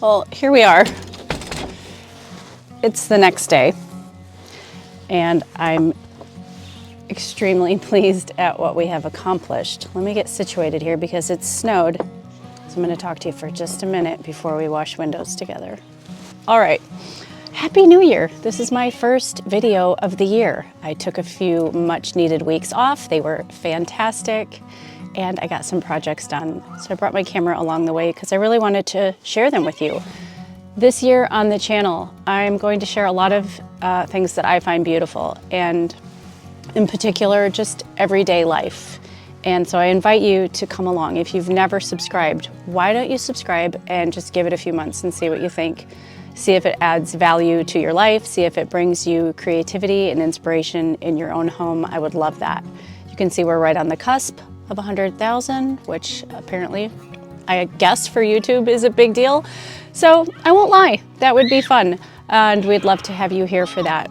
Well, here we are. It's the next day, and I'm extremely pleased at what we have accomplished. Let me get situated here because it's snowed. So I'm going to talk to you for just a minute before we wash windows together. All right. Happy New Year. This is my first video of the year. I took a few much needed weeks off. They were fantastic, and I got some projects done. So I brought my camera along the way because I really wanted to share them with you. This year on the channel, I'm going to share a lot of things that I find beautiful, and in particular, just everyday life. And so I invite you to come along. If you've never subscribed, why don't you subscribe and just give it a few months and see what you think. See if it adds value to your life, see if it brings you creativity and inspiration in your own home. I would love that. You can see we're right on the cusp of 100,000, which apparently, I guess for YouTube is a big deal. So I won't lie, that would be fun. And we'd love to have you here for that.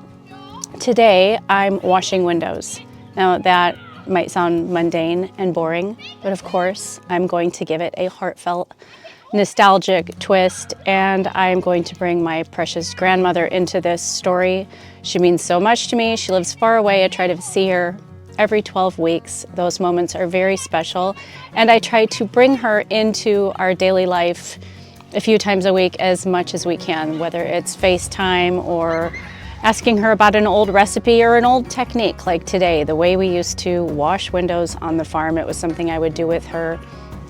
Today, I'm washing windows. Now that might sound mundane and boring, but of course, I'm going to give it a heartfelt, nostalgic twist, and I'm going to bring my precious grandmother into this story. She means so much to me. She lives far away. I try to see her every 12 weeks. Those moments are very special, and I try to bring her into our daily life a few times a week as much as we can, whether it's FaceTime or asking her about an old recipe or an old technique like today, the way we used to wash windows on the farm. It was something I would do with her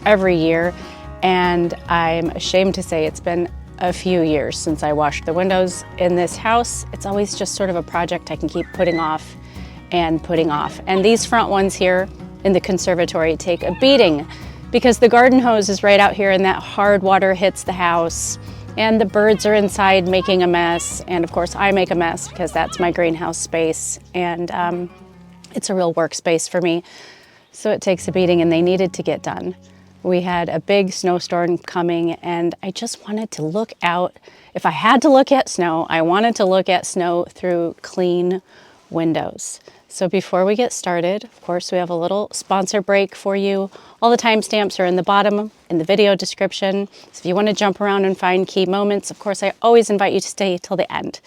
every year. And I'm ashamed to say it's been a few years since I washed the windows in this house. It's always just sort of a project I can keep putting off and putting off. And these front ones here in the conservatory take a beating because the garden hose is right out here and that hard water hits the house and the birds are inside making a mess. And of course I make a mess because that's my greenhouse space, and it's a real workspace for me. So it takes a beating, and they needed to get done. We had a big snowstorm coming, and I just wanted to look out. If I had to look at snow, I wanted to look at snow through clean windows. So before we get started, of course, we have a little sponsor break for you. All the timestamps are in the bottom in the video description. So if you want to jump around and find key moments, of course, I always invite you to stay till the end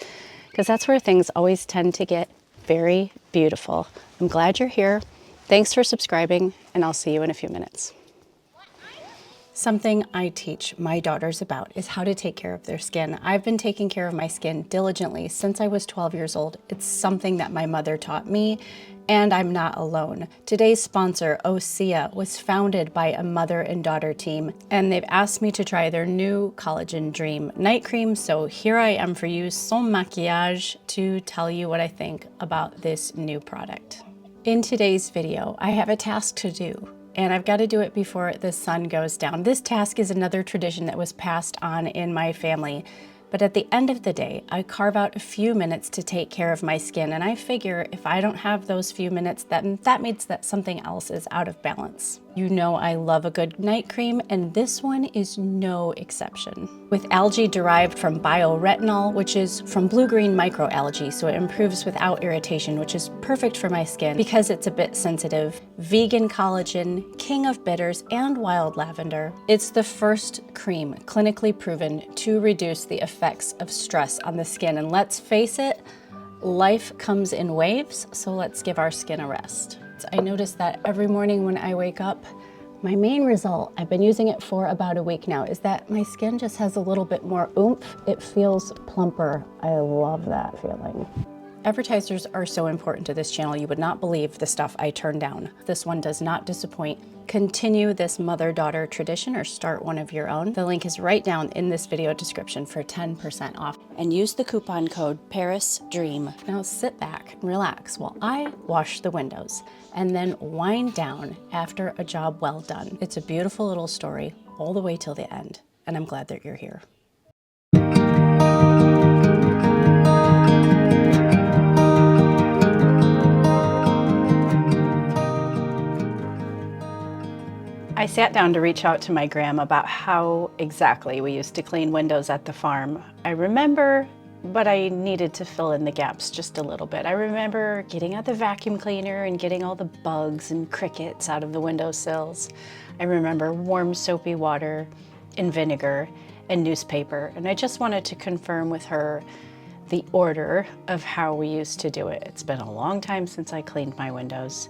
because that's where things always tend to get very beautiful. I'm glad you're here. Thanks for subscribing, and I'll see you in a few minutes. Something I teach my daughters about is how to take care of their skin. I've been taking care of my skin diligently since I was 12 years old. It's something that my mother taught me, and I'm not alone. Today's sponsor, Osea, was founded by a mother and daughter team, and they've asked me to try their new Collagen Dream night cream. So here I am for you, sans maquillage, to tell you what I think about this new product. In today's video, I have a task to do, and I've got to do it before the sun goes down. This task is another tradition that was passed on in my family. But at the end of the day, I carve out a few minutes to take care of my skin, and I figure if I don't have those few minutes, then that means that something else is out of balance. You know I love a good night cream, and this one is no exception. With algae derived from bioretinol, which is from blue-green microalgae, so it improves without irritation, which is perfect for my skin because it's a bit sensitive. Vegan collagen, king of bitters, and wild lavender. It's the first cream clinically proven to reduce the effects of stress on the skin. And let's face it, life comes in waves, so let's give our skin a rest. I notice that every morning when I wake up, my main result, I've been using it for about a week now, is that my skin just has a little bit more oomph. It feels plumper. I love that feeling. Advertisers are so important to this channel. You would not believe the stuff I turn down. This one does not disappoint. Continue this mother-daughter tradition or start one of your own. The link is right down in this video description for 10% off. And use the coupon code PARISDREAM. Now sit back and relax while I wash the windows and then wind down after a job well done. It's a beautiful little story all the way till the end, and I'm glad that you're here. I sat down to reach out to my Grandma about how exactly we used to clean windows at the farm. I remember, but I needed to fill in the gaps just a little bit. I remember getting out the vacuum cleaner and getting all the bugs and crickets out of the windowsills. I remember warm soapy water and vinegar and newspaper. And I just wanted to confirm with her the order of how we used to do it. It's been a long time since I cleaned my windows,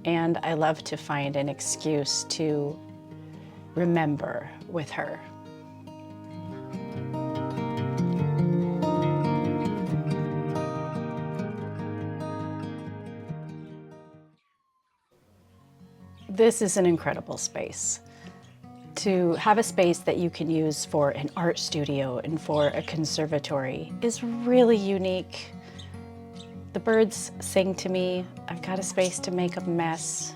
and I love to find an excuse to remember with her. This is an incredible space. To have a space that you can use for an art studio and for a conservatory is really unique. The birds sing to me. I've got a space to make a mess.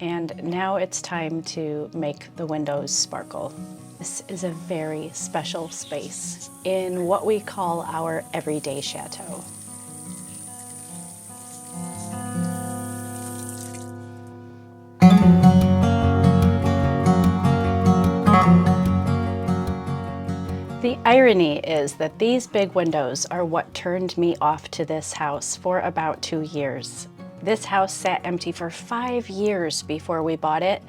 And now it's time to make the windows sparkle. This is a very special space in what we call our Everyday Château. The irony is that these big windows are what turned me off to this house for about 2 years. This house sat empty for 5 years before we bought it.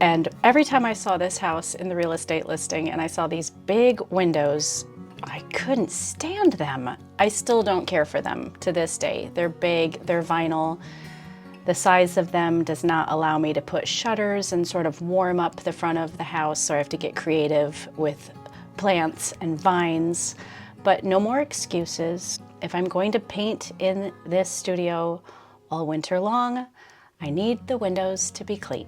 And every time I saw this house in the real estate listing and I saw these big windows, I couldn't stand them. I still don't care for them to this day. They're big, they're vinyl. The size of them does not allow me to put shutters and sort of warm up the front of the house, so I have to get creative with plants and vines, but no more excuses. If I'm going to paint in this studio all winter long, I need the windows to be clean.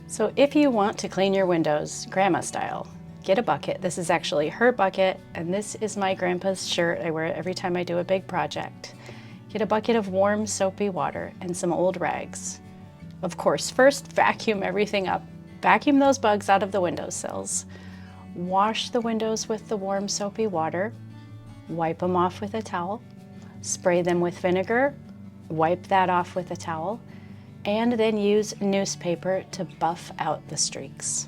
So if you want to clean your windows Grandma style, get a bucket. This is actually her bucket, and this is my grandpa's shirt. I wear it every time I do a big project. Get a bucket of warm, soapy water and some old rags. Of course, first vacuum everything up. Vacuum those bugs out of the windowsills. Wash the windows with the warm, soapy water. Wipe them off with a towel. Spray them with vinegar. Wipe that off with a towel. And then use newspaper to buff out the streaks.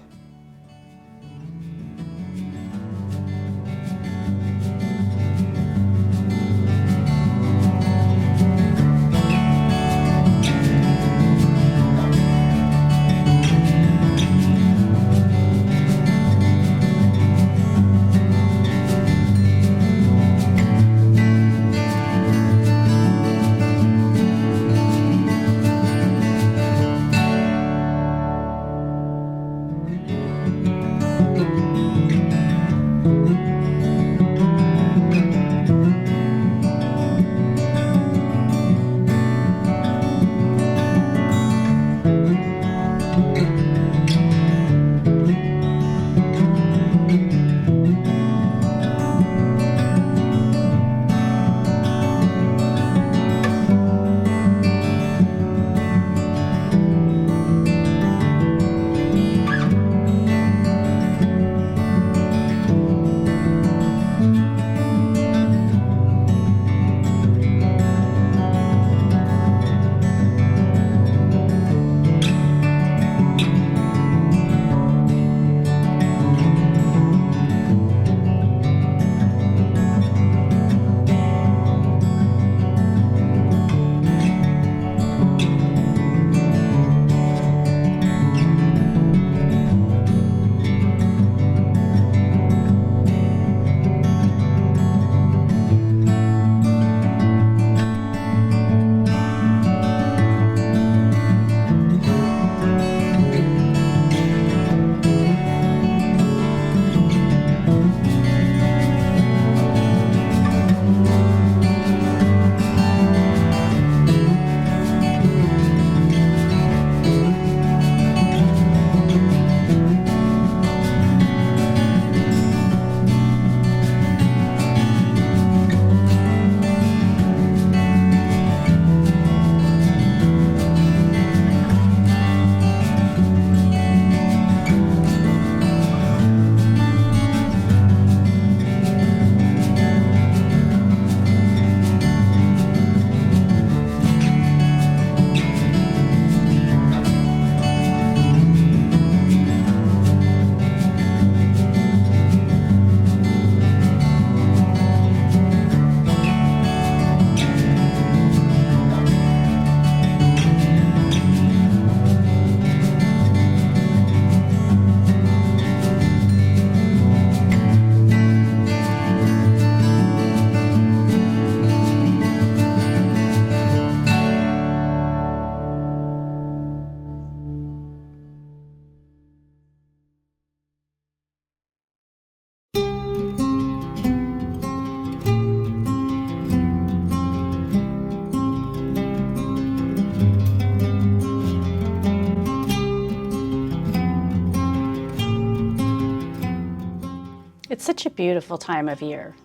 It's such a beautiful time of year.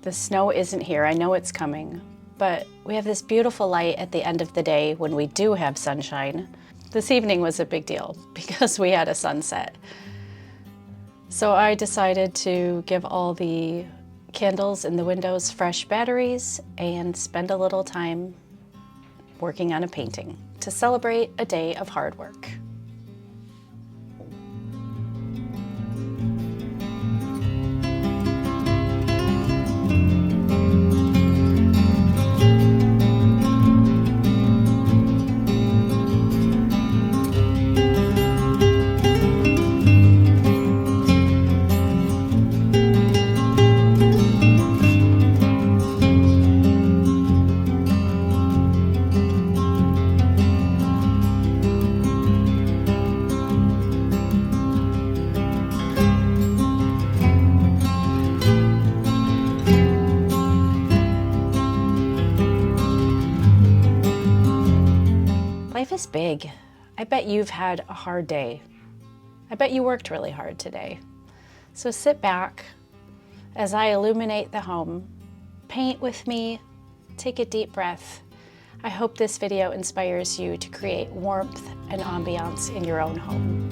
The snow isn't here, I know it's coming, but we have this beautiful light at the end of the day when we do have sunshine. This evening was a big deal because we had a sunset. So I decided to give all the candles in the windows fresh batteries and spend a little time working on a painting to celebrate a day of hard work. Life is big. I bet you've had a hard day. I bet you worked really hard today. So sit back as I illuminate the home, paint with me, take a deep breath. I hope this video inspires you to create warmth and ambiance in your own home.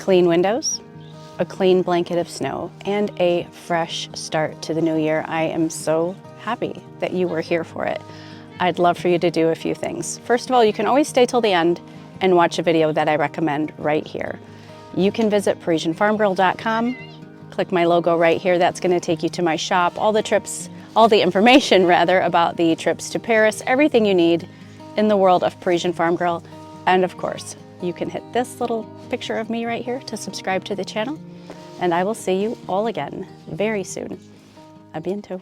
Clean windows, a clean blanket of snow, and a fresh start to the new year. I am so happy that you were here for it. I'd love for you to do a few things. First of all, you can always stay till the end and watch a video that I recommend right here. You can visit ParisienneFarmgirl.com, click my logo right here. That's going to take you to my shop. All the trips all the information rather about the trips to Paris, everything you need in the world of Parisian Farm Girl. And of course, you can hit this little picture of me right here to subscribe to the channel. And I will see you all again very soon. A bientôt.